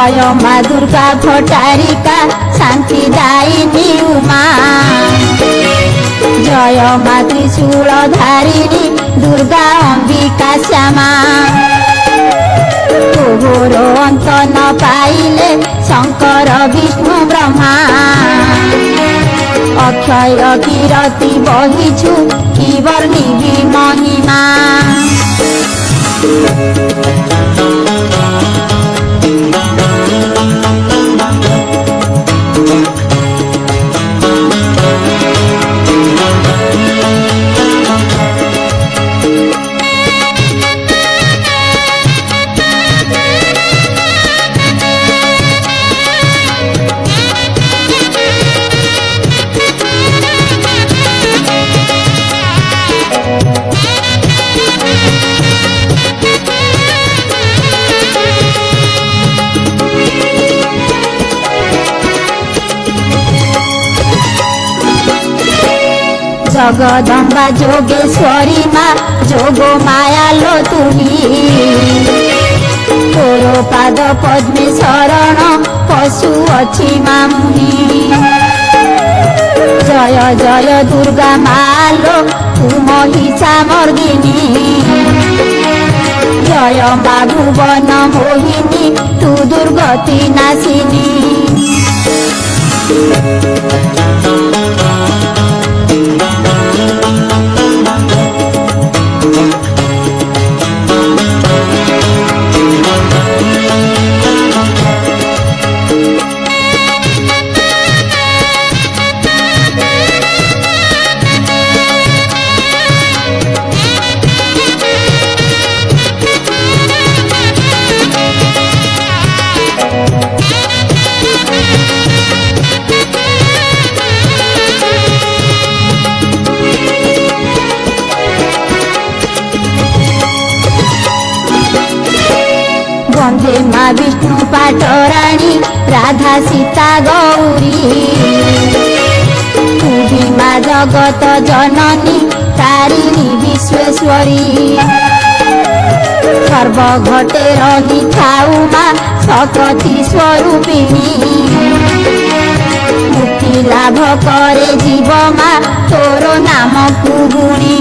जय माँ दुर्गा भट्टारिका शान्तिदायिनी उमा जय माँ त्रिशूलधारिणी दुर्गा अंबिका श्यामा तोहर अंत न पाइले शंकर विष्णु ब्रह्मा अक्षय कीरति बहिछु कि वर्णिबी महिमा जगदम्बा जोगेश्वरी माँ जोगो माया लो तुही तोर पाद पद्मे शरण पशु अच्छी मामुनि जय जय दुर्गा मालो तू महिषा मर्दिनी जय माँ भुवन मोहिनी तू दुर्गति नाशिनी वंदे माँ विष्णु पाटराणी राधा सीता गौरी तू भी माँ जगत जननी तारिणी विश्वेश्वरी सर्व घटे रही थाऊ माँ सकति स्वरूपिणी मुक्ति लाभ करे जीव माँ तोर नाम को गुणी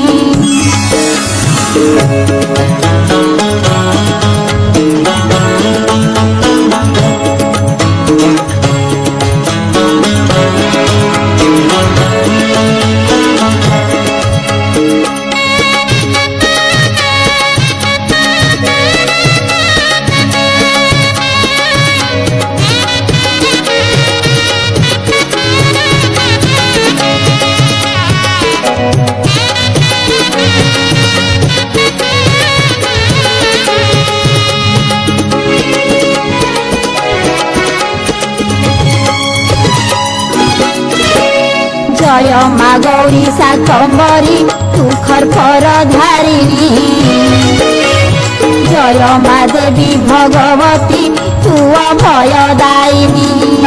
जय माँ गौरी शाकंभरी तू खरखर धारिणी जय माँ देवी भगवती तू अभयदायिनी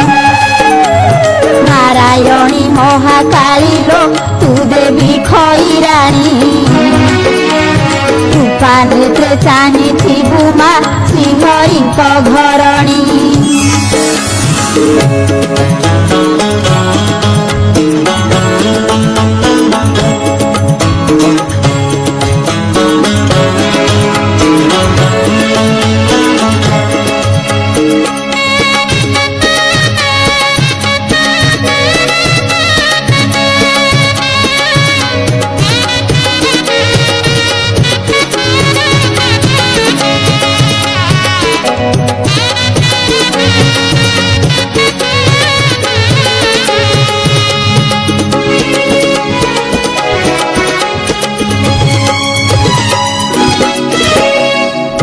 नारायणी महाकाली लो तू देवी खैराणी रूपा नेत्रे चानी थिबु माँ श्रीहरि घरणी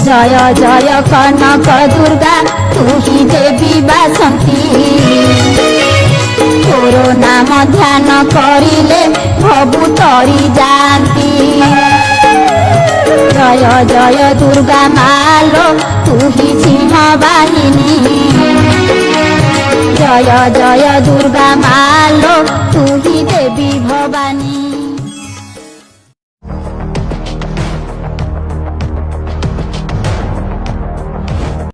जय जय कनक दुर्गा तू ही देवी बासंती तोर नाम ध्यान करिले भवु तरी जाती जय जय दुर्गा मालो तू ही सिंह बाहिनी जय जय दुर्गा मालो तू ही देवी